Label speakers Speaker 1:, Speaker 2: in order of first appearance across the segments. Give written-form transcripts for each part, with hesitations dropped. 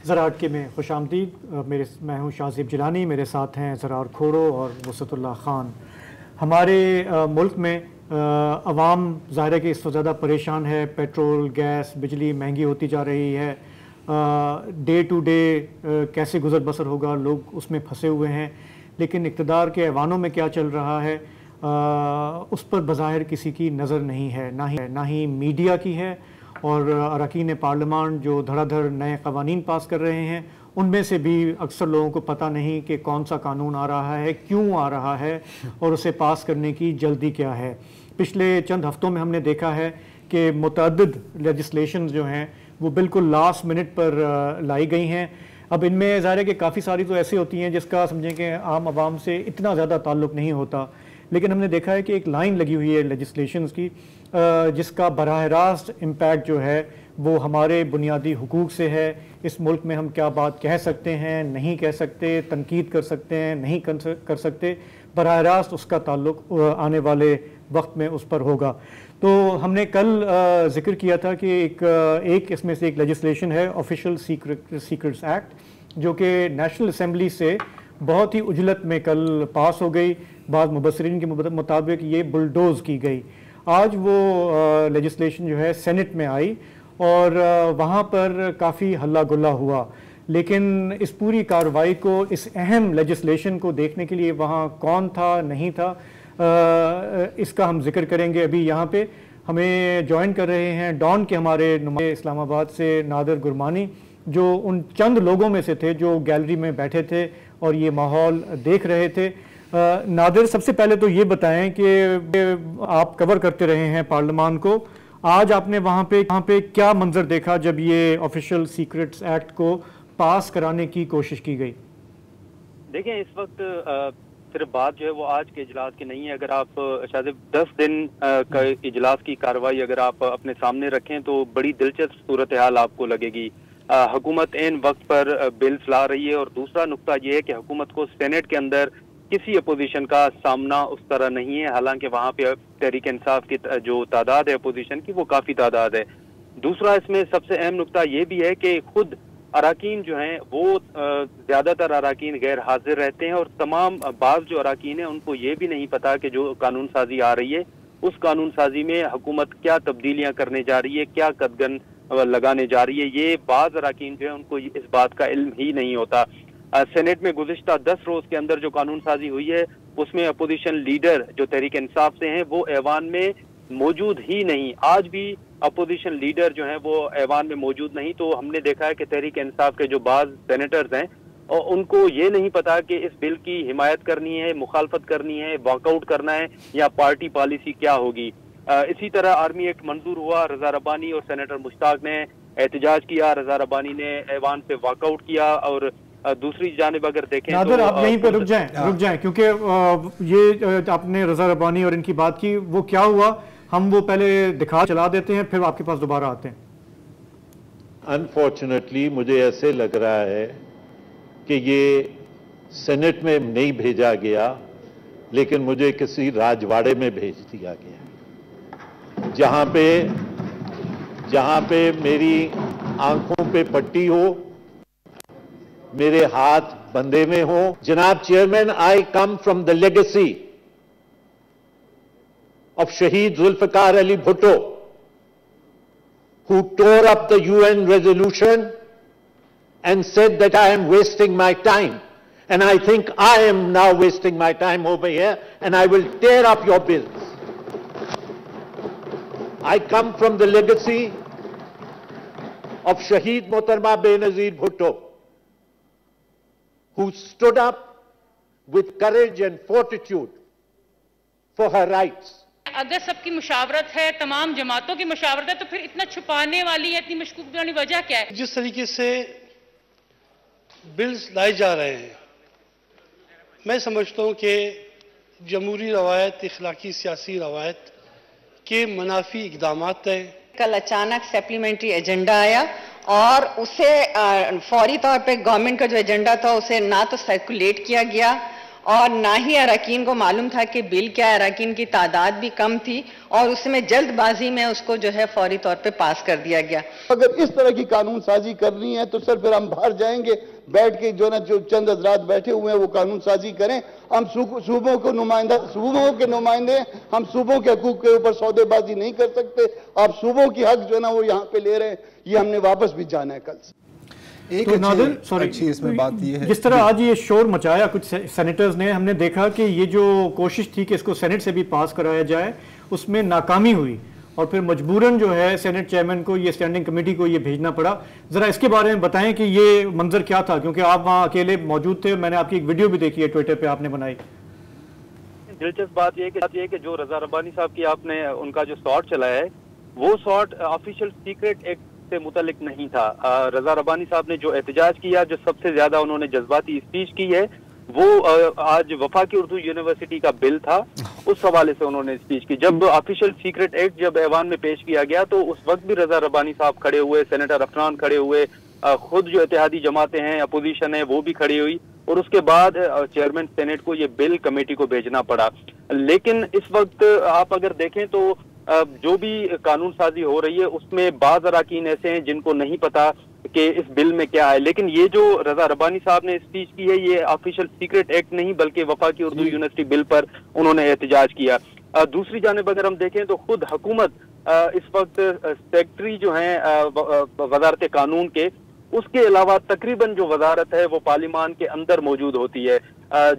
Speaker 1: زراعت کے میں خوش آمدید۔ میں ہوں شاذیب جیلانی، میرے ساتھ ہیں زرار کھوڑو اور وسعت اللہ خان۔ ہمارے ملک میں عوام ظاہر ہے کہ اس وقت زیادہ پریشان ہے، پیٹرول، گیس، بجلی مہنگی ہوتی جا رہی ہے، ڈے ٹو ڈے کیسے گزر بسر ہوگا، لوگ اس میں پھنسے ہوئے ہیں۔ لیکن اقتدار کے ایوانوں میں کیا چل رہا ہے اس پر بظاہر کسی کی نظر نہیں ہے، نہ ہی میڈیا کی ہے، اور اراکین پارلیمان جو دھڑا دھڑ نئے قوانین پاس کر رہے ہیں ان میں سے بھی اکثر لوگوں کو پتہ نہیں کہ کون سا قانون آ رہا ہے، کیوں آ رہا ہے اور اسے پاس کرنے کی جلدی کیا ہے۔ پچھلے چند ہفتوں میں ہم نے دیکھا ہے کہ متعدد لیجسلیشنز جو ہیں وہ بالکل لاسٹ منٹ پر لائی گئی ہیں۔ اب ان میں ظاہر ہے کہ کافی ساری تو ایسی ہوتی ہیں جس کا سمجھیں کہ عام عوام سے اتنا زیادہ تعلق نہیں ہوتا، لیکن ہم نے دیکھا ہے کہ ایک لائن لگی ہوئی ہے لیجسلیشنز کی جس کا براہ راست امپیکٹ جو ہے وہ ہمارے بنیادی حقوق سے ہے۔ اس ملک میں ہم کیا بات کہہ سکتے ہیں، نہیں کہہ سکتے، تنقید کر سکتے ہیں، نہیں کر سکتے، براہ راست اس کا تعلق آنے والے وقت میں اس پر ہوگا۔ تو ہم نے کل ذکر کیا تھا کہ ایک اس میں سے ایک لیجسلیشن ہے آفیشیل سیکرٹس ایکٹ، جو کہ نیشنل اسمبلی سے بہت ہی عجلت میں کل پاس ہو گئی۔ بعض مبصرین کے مطابق یہ بلڈوز کی گئی۔ آج وہ لیجسلیشن جو ہے سینٹ میں آئی اور وہاں پر کافی ہلہ گلا ہوا، لیکن اس پوری کارروائی کو، اس اہم لیجسلیشن کو دیکھنے کے لیے وہاں کون تھا، نہیں تھا، اس کا ہم ذکر کریں گے۔ ابھی یہاں پہ ہمیں جوائن کر رہے ہیں ڈان کے ہمارے نمائندے اسلام آباد سے نادر گرمانی، جو ان چند لوگوں میں سے تھے جو گیلری میں بیٹھے تھے اور یہ ماحول دیکھ رہے تھے۔ نادر، سب سے پہلے تو یہ بتائیں کہ آپ کور کرتے رہے ہیں پارلیمان کو، آج آپ نے وہاں پہ کیا منظر دیکھا جب یہ آفیشیل سیکرٹس ایکٹ کو پاس کرانے کی کوشش کی گئی؟
Speaker 2: دیکھیں، اس وقت صرف بات جو ہے وہ آج کے اجلاس کی نہیں ہے۔ اگر آپ شاید 10 دن کا اجلاس کی کارروائی اگر آپ اپنے سامنے رکھیں تو بڑی دلچسپ صورتحال آپ کو لگے گی۔ حکومت عین وقت پر بلز لا رہی ہے، اور دوسرا نقطہ یہ ہے کہ حکومت کو سینٹ کے اندر کسی اپوزیشن کا سامنا اس طرح نہیں ہے، حالانکہ وہاں پہ تحریک انصاف کی جو تعداد ہے اپوزیشن کی وہ کافی تعداد ہے۔ دوسرا اس میں سب سے اہم نقطہ یہ بھی ہے کہ خود اراکین جو ہیں وہ زیادہ تر اراکین غیر حاضر رہتے ہیں، اور تمام بعض جو اراکین ہیں ان کو یہ بھی نہیں پتا کہ جو قانون سازی آ رہی ہے اس قانون سازی میں حکومت کیا تبدیلیاں کرنے جا رہی ہے، کیا قدغن لگانے جا رہی ہے۔ یہ بعض اراکین جو ہیں ان کو اس بات کا علم ہی نہیں ہوتا۔ سینٹ میں گزشتہ 10 روز کے اندر جو قانون سازی ہوئی ہے اس میں اپوزیشن لیڈر جو تحریک انصاف سے ہیں وہ ایوان میں موجود ہی نہیں۔ آج بھی اپوزیشن لیڈر جو ہیں وہ ایوان میں موجود نہیں۔ تو ہم نے دیکھا ہے کہ تحریک انصاف کے جو بعض سینیٹرز ہیں ان کو یہ نہیں پتا کہ اس بل کی حمایت کرنی ہے، مخالفت کرنی ہے، واک آؤٹ کرنا ہے، یا پارٹی پالیسی کیا ہوگی۔ اسی طرح آرمی ایکٹ منظور ہوا، رضا ربانی اور سینیٹر مشتاق نے احتجاج کیا، رضا ربانی نے ایوان سے واک آؤٹ کیا، اور دوسری جانب اگر دیکھیں
Speaker 1: نادر آپ یہیں پہ رک جائیں کیونکہ یہ آپ نے رضا ربانی اور ان کی بات کی، وہ کیا ہوا ہم وہ پہلے دکھا چلا دیتے ہیں، پھر آپ کے پاس دوبارہ آتے ہیں۔
Speaker 3: انفارچونیٹلی مجھے ایسے لگ رہا ہے کہ یہ سینٹ میں نہیں بھیجا گیا، لیکن مجھے کسی راجواڑے میں بھیج دیا گیا، جہاں پہ میری آنکھوں پہ پٹی ہو، میرے ہاتھ بندھے میں ہوں۔ جناب chairman, I come from the legacy of Shaheed Zulfikar Ali Bhutto, who tore up the UN resolution and said that I am wasting my time. And I think I am now wasting my time over here, and I will tear up your bills. I come from the legacy of Shaheed Mohtarma Benazir Bhutto, who stood up with courage and fortitude for her rights.
Speaker 4: اگر سب کی مشاورت ہے، تمام جماعتوں کی مشاورت ہے، تو پھر اتنا چھپانے والی ہے، اتنی مشکوک والی وجہ کیا ہے؟
Speaker 5: جس طریقے سے بلز لائے جا رہے ہیں، میں سمجھتا ہوں کہ جمہوری روایت، اخلاقی سیاسی روایت کے منافی اقدامات ہیں۔
Speaker 6: کل اچانک سپلیمنٹری ایجنڈا آیا اور اسے فوری طور پہ گورنمنٹ کا جو ایجنڈا تھا اسے نہ تو سرکولیٹ کیا گیا اور نہ ہی اراکین کو معلوم تھا کہ بل کیا ہے. اراکین کی تعداد بھی کم تھی اور اس میں جلد بازی میں اس کو جو ہے فوری طور پہ پاس کر دیا گیا.
Speaker 7: اگر اس طرح کی قانون سازی کرنی ہے تو سر پھر ہم باہر جائیں گے, بیٹھ کے جو چند حضرات بیٹھے ہوئے ہیں وہ قانون سازی کریں. ہم صوبوں کے نمائندے, ہم صوبوں کے حقوق کے اوپر سودے بازی نہیں کر سکتے. آپ صوبوں کی حق جو ہے نا وہ یہاں پہ لے رہے ہیں, یہ ہم نے واپس بھی جانا ہے کل سے.
Speaker 1: تو نادر
Speaker 8: اس میں بات یہ ہے,
Speaker 1: جس طرح آج یہ شور مچایا کچھ سینیٹرز نے, ہم نے دیکھا کہ یہ جو کوشش تھی کہ اس کو سینٹ سے بھی پاس کرایا جائے اس میں ناکامی ہوئی اور پھر مجبوراً جو ہے سینٹ چیئرمین کو یہ اسٹینڈنگ کمیٹی کو یہ بھیجنا پڑا. ذرا اس کے بارے میں بتائیں کہ یہ منظر کیا تھا, کیونکہ آپ وہاں اکیلے موجود تھے, میں نے آپ کی ایک ویڈیو بھی دیکھی ہے ٹویٹر پہ آپ نے بنائی.
Speaker 2: دلچسپ بات یہ کہ جو رضا ربانی صاحب کی آپ نے ان کا جو شاٹ چلایا ہے وہ شاٹ آفیشیل سیکریٹ ایکٹ سے متعلق نہیں تھا. رضا ربانی صاحب نے جو احتجاج کیا, جو سب سے زیادہ انہوں نے جذباتی اسپیچ کی ہے, وہ آج وفاقی اردو یونیورسٹی کا بل تھا, اس حوالے سے انہوں نے اسپیچ کی. جب آفیشیل سیکریٹ ایکٹ جب ایوان میں پیش کیا گیا تو اس وقت بھی رضا ربانی صاحب کھڑے ہوئے, سینیٹر افران کھڑے ہوئے, خود جو اتحادی جماعتیں ہیں, اپوزیشن ہے, وہ بھی کھڑی ہوئی, اور اس کے بعد چیئرمین سینیٹ کو یہ بل کمیٹی کو بھیجنا پڑا. لیکن اس وقت آپ اگر دیکھیں تو جو بھی قانون سازی ہو رہی ہے اس میں بعض اراکین ایسے ہیں جن کو نہیں پتا کہ اس بل میں کیا ہے. لیکن یہ جو رضا ربانی صاحب نے اسپیچ کی ہے یہ آفیشیل سیکریٹ ایکٹ نہیں بلکہ وفاقی اردو یونیورسٹی بل پر انہوں نے احتجاج کیا. دوسری جانب اگر ہم دیکھیں تو خود حکومت اس وقت سیکرٹری جو ہیں وزارت قانون کے, اس کے علاوہ تقریباً جو وزارت ہے وہ پارلیمان کے اندر موجود ہوتی ہے.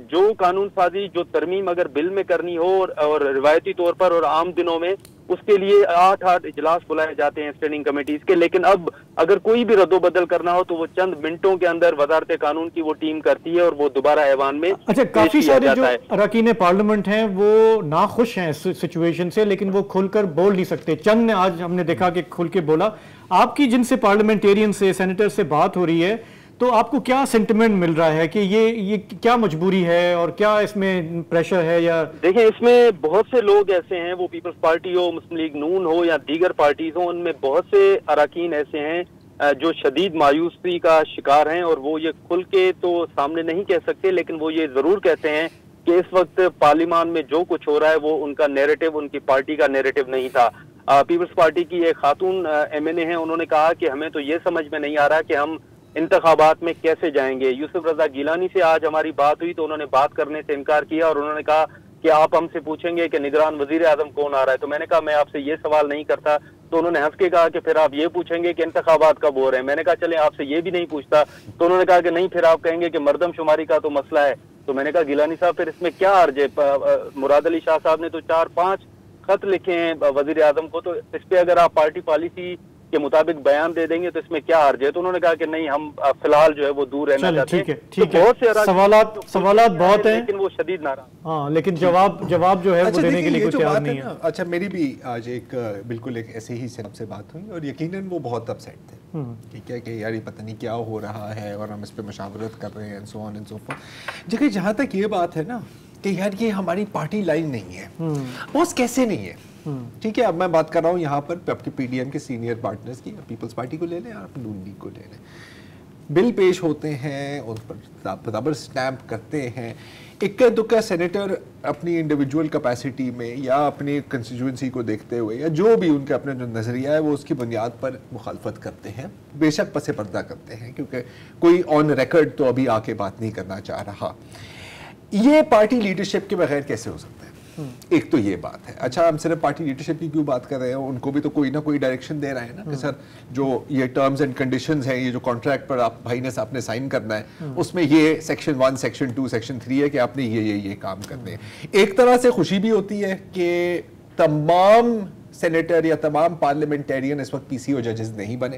Speaker 2: جو قانون سازی, جو ترمیم اگر بل میں کرنی ہو اور روایتی طور پر اور عام دنوں میں اس کے لیے 8 اجلاس بلائے جاتے ہیں اسٹینڈنگ کمیٹیز کے, لیکن اب اگر کوئی بھی رد و بدل کرنا ہو تو وہ چند منٹوں کے اندر وزارت قانون کی وہ ٹیم کرتی ہے اور وہ دوبارہ ایوان میں.
Speaker 1: اچھا, کافی سارے جو اراکین پارلیمنٹ ہیں وہ ناخوش ہیں اس سچویشن سے, لیکن وہ کھل کر بول نہیں سکتے. چند نے آج ہم نے دیکھا کہ کھل کے بولا. آپ کی جن سے پارلیمنٹیرین سے, سینیٹر سے بات ہو رہی ہے تو آپ کو کیا سینٹیمنٹ مل رہا ہے کہ یہ کیا مجبوری ہے اور کیا اس میں پریشر ہے؟ یا
Speaker 2: دیکھیں اس میں بہت سے لوگ ایسے ہیں, وہ پیپلز پارٹی ہو, مسلم لیگ نون ہو یا دیگر پارٹیز ہوں, ان میں بہت سے اراکین ایسے ہیں جو شدید مایوسی کا شکار ہیں, اور وہ یہ کھل کے تو سامنے نہیں کہہ سکتے, لیکن وہ یہ ضرور کہتے ہیں کہ اس وقت پارلیمان میں جو کچھ ہو رہا ہے وہ ان کا نیریٹو, ان کی پارٹی کا نیریٹو نہیں تھا. پیپلز پارٹی کی ایک خاتون MNA ہیں, انہوں نے کہا کہ ہمیں تو یہ سمجھ میں نہیں آ رہا کہ ہم انتخابات میں کیسے جائیں گے. یوسف رضا گیلانی سے آج ہماری بات ہوئی تو انہوں نے بات کرنے سے انکار کیا اور انہوں نے کہا کہ آپ ہم سے پوچھیں گے کہ نگران وزیر اعظم کون آ رہا ہے. تو میں نے کہا میں آپ سے یہ سوال نہیں کرتا. تو انہوں نے ہنس کے کہا کہ پھر آپ یہ پوچھیں گے کہ انتخابات کب ہو رہے ہیں. میں نے کہا چلیں آپ سے یہ بھی نہیں پوچھتا. تو انہوں نے کہا کہ نہیں, پھر آپ کہیں گے کہ مردم شماری کا تو مسئلہ ہے. تو میں نے کہا گیلانی صاحب پھر اس میں کیا حرج ہے؟ مراد علی شاہ صاحب نے تو 4-5 خط لکھے ہیں وزیر اعظم کو, تو اس پہ اگر آپ پارٹی پالیسی کے مطابق بیان دے دیں گے تو اس میں کیا حرج ہے؟ تو انہوں نے کہا کہ نہیں, ہم فی الحال جو ہے وہ دور رہنا چاہتے ہیں.
Speaker 1: ٹھیک ہے, بہت سے سوالات بہت ہیں
Speaker 2: لیکن وہ شدید ناراض.
Speaker 1: ہاں, لیکن جواب جو ہے وہ دینے کے لیے کچھ تیار نہیں ہے.
Speaker 8: اچھا, میری بھی آج بالکل ایک ایسے ہی سب سے بات ہوئی اور یقیناً وہ بہت اپسیٹ تھے, ٹھیک ہے, کہ یار یہ پتہ نہیں کیا ہو رہا ہے اور ہم اس پہ مشاورت کر رہے ہیں, سو آن اینڈ سو فورتھ. جہاں تک یہ بات ہے نا کہ یار یہ ہماری پارٹی لائن نہیں ہے, بس کیسے نہیں ہے, ٹھیک ہے. اب میں بات کر رہا ہوں یہاں پر آپ کے PDM کے سینئر پارٹنرز کی, پیپلز پارٹی کو لے لیں اور نون لیگ کو لے لیں. بل پیش ہوتے ہیں, ان پر برابر سٹیمپ کرتے ہیں, اکا دکا سینیٹر اپنی انڈیویجول کیپیسٹی میں یا اپنی کنسٹیچوئنسی کو دیکھتے ہوئے یا جو بھی ان کا اپنا جو نظریہ ہے وہ اس کی بنیاد پر مخالفت کرتے ہیں, بے شک پس پردہ کرتے ہیں, کیونکہ کوئی آن ریکارڈ تو ابھی آ کے بات نہیں کرنا چاہ رہا. یہ پارٹی لیڈرشپ کے بغیر کیسے ہو سکتا ہے؟ ایک تو یہ بات ہے. اچھا, ہم صرف پارٹی لیڈرشپ کی کیوں بات کر رہے ہیں, ان کو بھی تو کوئی نہ کوئی ڈائریکشن دے رہے ہیں نا کہ سر جو یہ ٹرمز اینڈ کنڈیشنز ہیں, یہ جو کانٹریکٹ پر آپ بھائی نے آپ نے سائن کرنا ہے, اس میں یہ سیکشن 1, سیکشن 2, سیکشن 3 ہے کہ آپ نے یہ کام کرنے ہیں. ایک طرح سے خوشی بھی ہوتی ہے کہ تمام سینیٹر یا تمام پارلیمنٹیرین اس وقت PC اور ججز نہیں بنے,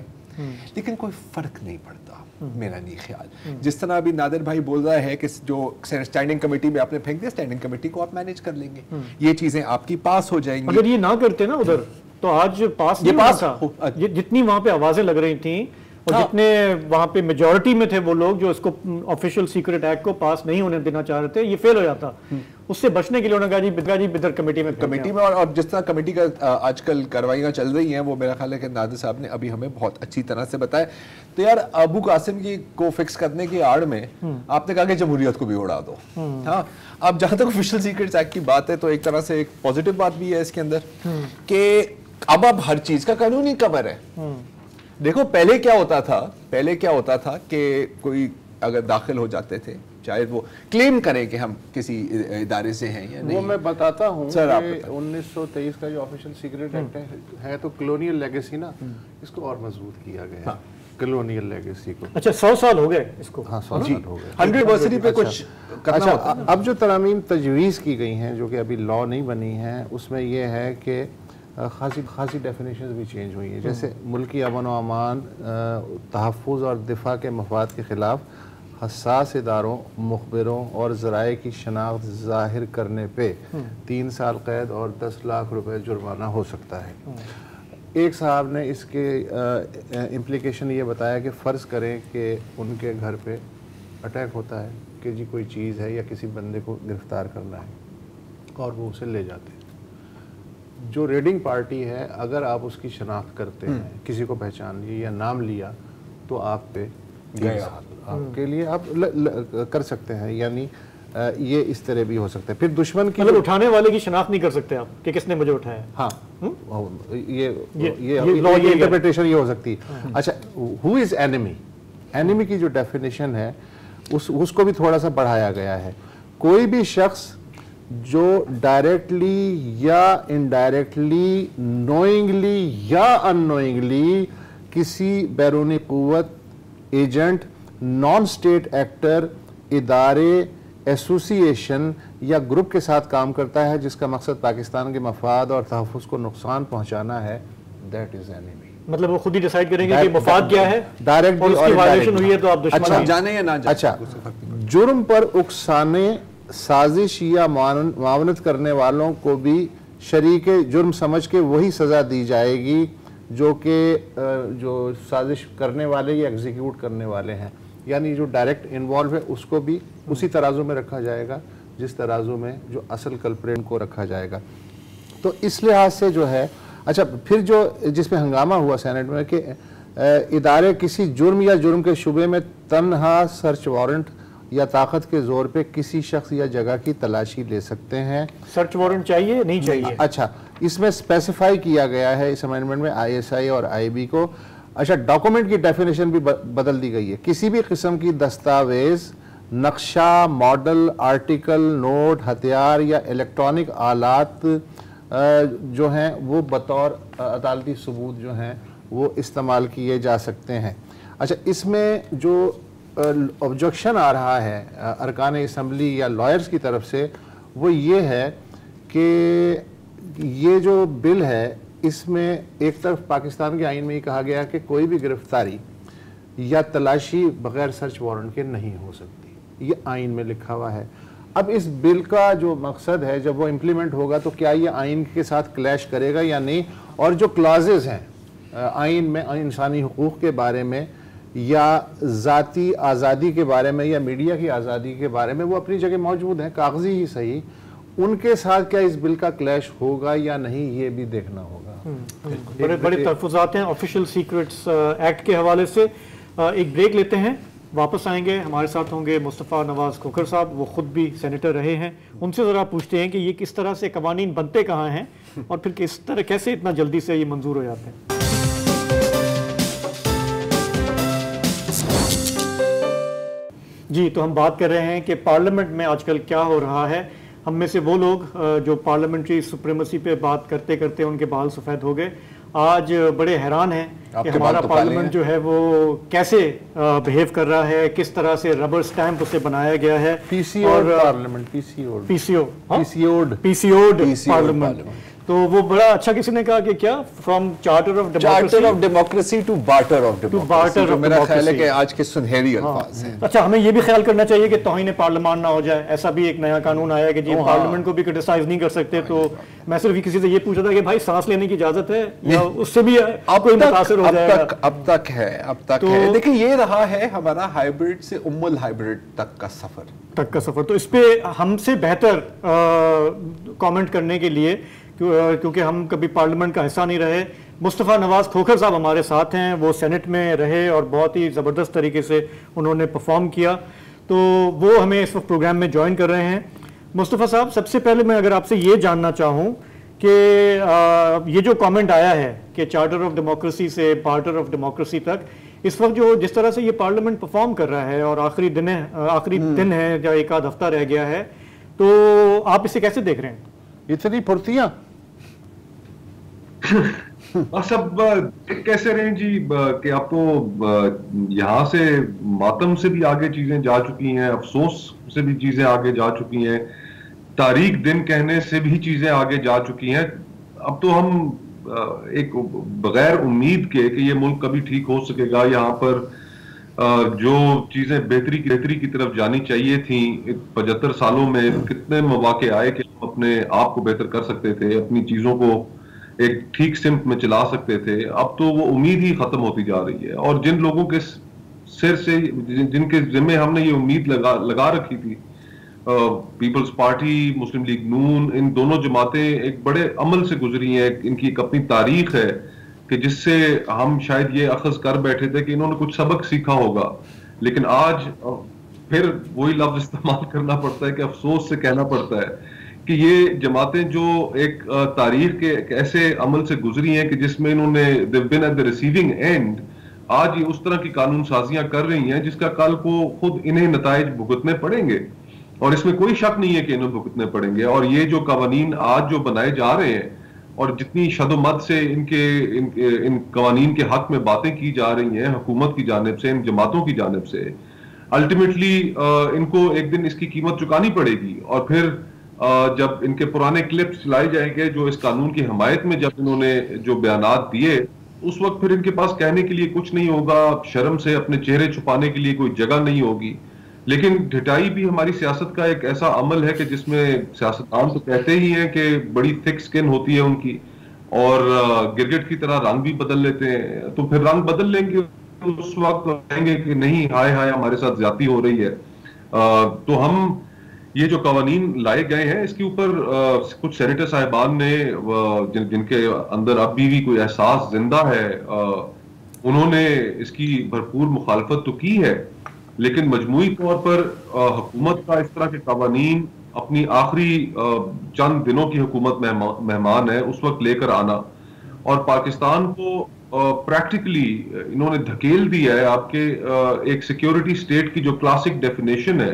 Speaker 8: لیکن کوئی فرق نہیں پڑتا میرا نہیں خیال. جس طرح ابھی نادر بھائی بول رہا ہے کہ جو اسٹینڈنگ کمیٹی میں آپ نے پھینک دیا, اسٹینڈنگ کمیٹی کو آپ مینیج کر لیں گے, یہ چیزیں آپ کی پاس ہو جائیں گی.
Speaker 1: اگر یہ نہ کرتے نا ادھر تو آج پاس جتنی وہاں پہ آوازیں لگ رہی تھیں اور جتنے وہاں پہ میجورٹی میں تھے وہ لوگ جو اس کو آفیشیل سیکریٹ ایکٹ کو پاس نہیں ہونے دینا چاہ رہے تھے, یہ فیل ہو جاتا. اس سے بچنے کے لیے انہوں نے کہا جی بدر کمیٹی میں
Speaker 8: اور جس طرح کمیٹی کا آج کل کاروائیاں چل رہی ہیں وہ میرا خیال ہے کہ نادر صاحب نے ابھی ہمیں بہت اچھی طرح سے بتایا. تو یار ابو قاسم کی کو فکس کرنے کی آڑ میں آپ نے کہا کہ جمہوریت کو بھی اڑا دو. ہاں اب جہاں تک آفیشیل سیکرٹس ایکٹ کی بات ہے تو ایک طرح سے ایک پازیٹیو بات بھی ہے اس کے اندر کہ اب ہر چیز کا قانونی کور ہے. دیکھو پہلے کیا ہوتا تھا کہ کوئی اگر داخل ہو جاتے تھے چاہے وہ کلیم کریں کہ ہم کسی ادارے سے ہیں یا نہیں.
Speaker 9: وہ میں بتاتا ہوں کہ 1923 کا جو آفیشیل سیکرٹ ایکٹ ہے تو کلونیل لیگیسی نا اس کو اور مضبوط کیا گیا ہے. کلونیل لیگیسی کو
Speaker 1: اچھا 100 سال ہو گئے اس کو.
Speaker 9: ہاں 100 سال ہو گئے.
Speaker 8: 100 اینیورسری پہ کچھ کرنا ہوتا ہے.
Speaker 9: اب جو ترامیم تجویز کی گئی ہیں جو کہ ابھی لا نہیں بنی ہیں اس میں یہ ہے کہ خاصی ڈیفینیشنز بھی چینج ہوئی ہیں. جیسے ملکی امن و امان تحفظ اور دفاع کے مفاد کے خلاف حساس اداروں مخبروں اور ذرائع کی شناخت ظاہر کرنے پہ 3 سال قید اور 10 لاکھ روپے جرمانہ ہو سکتا ہے. ایک صاحب نے اس کے امپلیکیشن یہ بتایا کہ فرض کریں کہ ان کے گھر پہ اٹیک ہوتا ہے کہ جی کوئی چیز ہے یا کسی بندے کو گرفتار کرنا ہے اور وہ اسے لے جاتے ہیں. جو ریڈنگ پارٹی ہے اگر آپ اس کی شناخت کرتے ہیں کسی کو پہچان لیے یا نام لیا تو آپ پہ 3 سال آپ کے لیے آپ کر سکتے ہیں. یعنی یہ اس طرح بھی ہو سکتا ہے. پھر دشمن کی
Speaker 1: مطلب اٹھانے والے کی شناخت نہیں کر سکتے آپ کہ کس نے مجھے اٹھایا.
Speaker 9: ہاں یہ انٹرپریٹیشن یہ ہو سکتی ہے. اچھا ہو از اینیمی, اینیمی کی جو ڈیفینیشن ہے اس کو بھی تھوڑا سا بڑھایا گیا ہے. کوئی بھی شخص جو ڈائریکٹلی یا انڈائریکٹلی نوئنگلی یا ان نوئنگلی کسی بیرونی قوت ایجنٹ نان اسٹیٹ ایکٹر ادارے ایسوسی ایشن یا گروپ کے ساتھ کام کرتا ہے جس کا مقصد پاکستان کے مفاد اور تحفظ کو نقصان پہنچانا ہے دیٹ از اینیمی.
Speaker 1: مطلب وہ خود ہی ڈیسائیڈ کریں گے کہ مفاد کیا ہے
Speaker 9: ڈائریکٹ
Speaker 1: اور اس کی وائلیشن ہوئی ہے تو آپ دشمن
Speaker 8: جانے یا نہ جانے.
Speaker 9: اچھا جرم پر اکسانے سازش یا معاونت کرنے والوں کو بھی شریک جرم سمجھ کے وہی سزا دی جائے گی جو کہ جو سازش کرنے والے یا ایگزیکیوٹ کرنے والے ہیں. یعنی جو ڈائریکٹ انوالو ہے اس کو بھی اسی ترازو میں رکھا جائے گا جس ترازو میں جو اصل کلپریٹ کو رکھا جائے گا. تو اس لحاظ سے جو ہے اچھا پھر جو جس پہ ہنگامہ ہوا سینٹ میں کہ ادارے کسی جرم یا جرم کے شبے میں تنہا سرچ وارنٹ یا طاقت کے زور پہ کسی شخص یا جگہ کی تلاشی لے سکتے ہیں.
Speaker 1: سرچ وارنٹ چاہیے نہیں چاہیے.
Speaker 9: اچھا اس میں اسپیسیفائی کیا گیا ہے اس امینڈمنٹ میں آئی ایس آئی اور آئی بی کو. اچھا ڈاکومنٹ کی ڈیفینیشن بھی بدل دی گئی ہے. کسی بھی قسم کی دستاویز نقشہ ماڈل آرٹیکل نوٹ ہتھیار یا الیکٹرانک آلات جو ہیں وہ بطور عدالتی ثبوت جو ہیں وہ استعمال کیے جا سکتے ہیں. اچھا اس میں جو آبجیکشن آ رہا ہے ارکان اسمبلی یا لائرز کی طرف سے وہ یہ ہے کہ یہ جو بل ہے اس میں ایک طرف پاکستان کے آئین میں یہ کہا گیا کہ کوئی بھی گرفتاری یا تلاشی بغیر سرچ وارنٹ کے نہیں ہو سکتی. یہ آئین میں لکھا ہوا ہے. اب اس بل کا جو مقصد ہے جب وہ امپلیمنٹ ہوگا تو کیا یہ آئین کے ساتھ کلیش کرے گا یا نہیں, اور جو کلازز ہیں آئین میں انسانی حقوق کے بارے میں یا ذاتی آزادی کے بارے میں یا میڈیا کی آزادی کے بارے میں وہ اپنی جگہ موجود ہیں کاغذی ہی صحیح, ان کے ساتھ کیا اس بل کا کلیش ہوگا یا نہیں یہ بھی دیکھنا ہوگا.
Speaker 1: بڑے بڑے تحفظات ہیں آفیشیل سیکرٹس ایکٹ کے حوالے سے. ایک بریک لیتے ہیں, واپس آئیں گے. ہمارے ساتھ ہوں گے مصطفیٰ نواز کھوکھر صاحب, وہ خود بھی سینیٹر رہے ہیں. ان سے ذرا پوچھتے ہیں کہ یہ کس طرح سے قوانین بنتے کہاں ہیں اور پھر کس طرح کیسے اتنا جلدی سے یہ منظور ہو جاتے ہیں. جی تو ہم بات کر رہے ہیں کہ پارلیمنٹ میں آج کل کیا ہو رہا ہے. ہم میں سے وہ لوگ جو پارلیمنٹری سپریمیسی پہ بات کرتے کرتے ان کے بال سفید ہو گئے آج بڑے حیران ہیں کہ ہمارا پارلیمنٹ جو ہے وہ کیسے بہیو کر رہا ہے, کس طرح سے ربر سٹیمپ اسے بنایا گیا ہے.
Speaker 9: P C O parliament, P C O
Speaker 1: parliament. تو وہ بڑا اچھا کسی نے کہا کہ کیا from charter of
Speaker 8: democracy to barter of democracy, جو میرا خیال ہے کہ آج کے سنہری الفاظ ہیں.
Speaker 1: اچھا ہمیں یہ بھی خیال کرنا چاہیے کہ توہین پارلیمان نہ ہو جائے، ایسا بھی ایک نیا قانون آیا کہ جی پارلیمنٹ کو بھی کرٹیسائز نہیں کر سکتے. تو میں صرف کسی سے یہ پوچھا تھا کہ بھائی سانس لینے کی اجازت ہے یا اس سے بھی کوئی متاثر ہو جائے گا؟
Speaker 8: اب تک ہے. دیکھیں یہ رہا ہے ہمارا ہائبرڈ سے الہائبرڈ تک کا سفر.
Speaker 1: تو اس پہ ہم سے بہتر کامنٹ کرنے کے لیے، کیونکہ ہم کبھی پارلیمنٹ کا حصہ نہیں رہے، مصطفیٰ نواز کھوکھر صاحب ہمارے ساتھ ہیں. وہ سینٹ میں رہے اور بہت ہی زبردست طریقے سے انہوں نے پرفارم کیا، تو وہ ہمیں اس وقت پروگرام میں جوائن کر رہے ہیں. مصطفیٰ صاحب، سب سے پہلے میں اگر آپ سے یہ جاننا چاہوں کہ یہ جو کامنٹ آیا ہے کہ چارٹر آف ڈیموکریسی سے بارٹر آف ڈیموکریسی تک، اس وقت جو جس طرح سے یہ پارلیمنٹ پرفارم کر رہا ہے اور آخری دن ہے یا ایک آدھ ہفتہ رہ گیا ہے، تو آپ اسے کیسے دیکھ رہے ہیں؟
Speaker 9: اتنی پھرتیاں
Speaker 10: سب کیسے رہیں جی کہ آپ تو یہاں سے ماتم سے بھی آگے چیزیں جا چکی ہیں، افسوس سے بھی چیزیں آگے جا چکی ہیں، تاریخ دن کہنے سے بھی چیزیں آگے جا چکی ہیں. اب تو ہم ایک بغیر امید کے کہ یہ ملک کبھی ٹھیک ہو سکے گا، یہاں پر جو چیزیں بہتری کی طرف جانی چاہیے تھیں 75 سالوں میں کتنے مواقع آئے کہ ہم اپنے آپ کو بہتر کر سکتے تھے، اپنی چیزوں کو ایک ٹھیک سمت میں چلا سکتے تھے. اب تو وہ امید ہی ختم ہوتی جا رہی ہے، اور جن لوگوں کے سر سے جن کے ذمہ ہم نے یہ امید لگا رکھی تھی، پیپلز پارٹی، مسلم لیگ نون، ان دونوں جماعتیں ایک بڑے عمل سے گزری ہیں. ان کی ایک اپنی تاریخ ہے کہ جس سے ہم شاید یہ اخذ کر بیٹھے تھے کہ انہوں نے کچھ سبق سیکھا ہوگا، لیکن آج پھر وہی لفظ استعمال کرنا پڑتا ہے کہ افسوس سے کہنا پڑتا ہے کہ یہ جماعتیں جو ایک تاریخ کے ایک ایسے عمل سے گزری ہیں کہ جس میں انہوں نے they've been at the receiving end، آج یہ اس طرح کی قانون سازیاں کر رہی ہیں جس کا کل کو خود انہیں نتائج بھگتنے پڑیں گے، اور اس میں کوئی شک نہیں ہے کہ انہیں بھگتنے پڑیں گے. اور یہ جو قوانین آج جو بنائے جا رہے ہیں اور جتنی شد و مد سے ان قوانین کے حق میں باتیں کی جا رہی ہیں حکومت کی جانب سے، ان جماعتوں کی جانب سے، الٹیمیٹلی ان کو ایک دن اس کی قیمت چکانی پڑے گی. اور پھر جب ان کے پرانے کلپس چلائے جائیں گے جو اس قانون کی حمایت میں جب انہوں نے جو بیانات دیے، اس وقت پھر ان کے پاس کہنے کے لیے کچھ نہیں ہوگا، شرم سے اپنے چہرے چھپانے کے لیے کوئی جگہ نہیں ہوگی. لیکن ڈھٹائی بھی ہماری سیاست کا ایک ایسا عمل ہے کہ جس میں سیاستدان تو کہتے ہی ہیں کہ بڑی تھک سکن ہوتی ہے ان کی، اور گرگٹ کی طرح رنگ بھی بدل لیتے ہیں. تو پھر رنگ بدل لیں گے اس وقت کہیں گے کہ نہیں ہائے ہائے ہمارے ساتھ زیادتی ہو رہی ہے. تو ہم یہ جو قوانین لائے گئے ہیں اس کے اوپر کچھ سینیٹر صاحبان نے جن کے اندر اب بھی کوئی احساس زندہ ہے، انہوں نے اس کی بھرپور مخالفت تو کی ہے، لیکن مجموعی طور پر حکومت کا اس طرح کے قوانین اپنی آخری چند دنوں کی حکومت مہمان ہے اس وقت لے کر آنا، اور پاکستان کو پریکٹیکلی انہوں نے دھکیل دیا ہے آپ کے ایک سیکیورٹی سٹیٹ کی جو کلاسک ڈیفینیشن ہے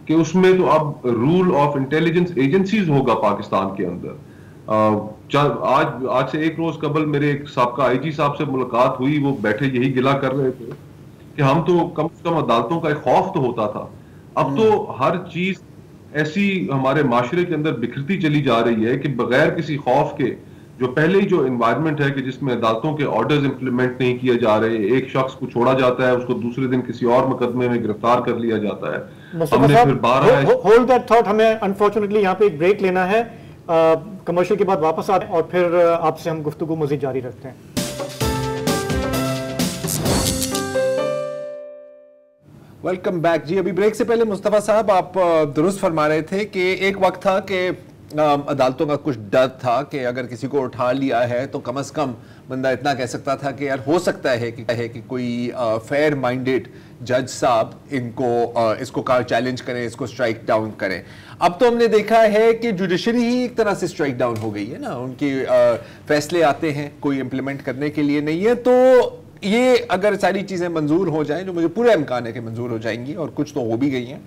Speaker 10: کہ اس میں تو اب رول آف انٹیلیجنس ایجنسیز ہوگا پاکستان کے اندر. آج سے ایک روز قبل میرے ایک سابقہ آئی جی صاحب سے ملاقات ہوئی، وہ بیٹھے یہی گلہ کر رہے تھے کہ ہم تو کم سے کم عدالتوں کا ایک خوف تو ہوتا تھا، اب تو ہر چیز ایسی ہمارے معاشرے کے اندر بکھرتی چلی جا رہی ہے کہ بغیر کسی خوف کے جو پہلے ہی جو انوائرمنٹ ہے کہ جس میں عدالتوں کے آرڈرز امپلیمنٹ نہیں کیے جا رہے، ایک شخص کو چھوڑا جاتا ہے اس کو دوسرے دن کسی اور مقدمے میں گرفتار کر لیا جاتا ہے. ہم نے پھر 12
Speaker 1: ہولڈ دیٹ تھاٹ، ہمیں انفارچونیٹلی یہاں پہ ایک بریک لینا ہے، کمرشل کے بعد واپس آتے ہیں اور پھر آپ سے ہم گفتگو مزید جاری رکھتے ہیں.
Speaker 8: ویلکم بیک جی. ابھی بریک سے پہلے مصطفیٰ صاحب آپ درست فرما رہے تھے کہ ایک وقت تھا کہ عدالتوں کا کچھ ڈر تھا کہ اگر کسی کو اٹھا لیا ہے تو کم از کم بندہ اتنا کہہ سکتا تھا کہ یار ہو سکتا ہے کہ کوئی فیئر مائنڈیڈ جج صاحب اس کو چیلنج کریں، اس کو سٹرائک ڈاؤن کریں. اب تو ہم نے دیکھا ہے کہ جوڈیشری ہی ایک طرح سے سٹرائک ڈاؤن ہو گئی ہے نا، ان کی فیصلے آتے ہیں کوئی امپلیمنٹ کرنے کے لیے نہیں ہے. تو یہ اگر ساری چیزیں منظور ہو جائیں، جو مجھے پورا امکان ہے کہ منظور ہو جائیں گی اور کچھ تو ہو بھی گئی ہیں،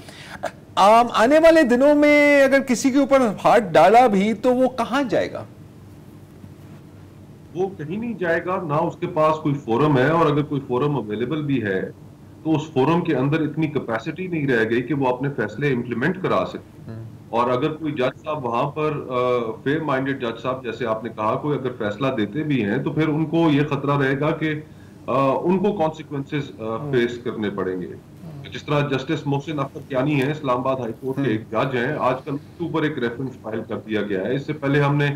Speaker 8: آنے والے دنوں میں اگر کسی کے اوپر ہاتھ ڈالا بھی تو وہ کہاں جائے گا؟
Speaker 10: وہ کہیں نہیں جائے گا، نہ اس کے پاس کوئی فورم ہے، اور اگر کوئی فورم اویلیبل بھی ہے تو اس فورم کے اندر اتنی کیپیسٹی نہیں رہ گئی کہ وہ اپنے فیصلے امپلیمنٹ کرا سکے. اور اگر کوئی جج صاحب وہاں پر فیئر مائنڈیڈ جج صاحب جیسے آپ نے کہا کوئی اگر فیصلہ دیتے بھی ہیں تو پھر ان کو یہ خطرہ رہے گا کہ ان کو کانسیکوینسز فیس کرنے پڑیں گے. جس طرح جسٹس محسن اختر کیانی ہیں اسلام آباد ہائی کورٹ کے ایک جج ہیں, آج کل اس کے اوپر ایک ریفرنس فائل کر دیا گیا ہے. اس سے پہلے ہم نے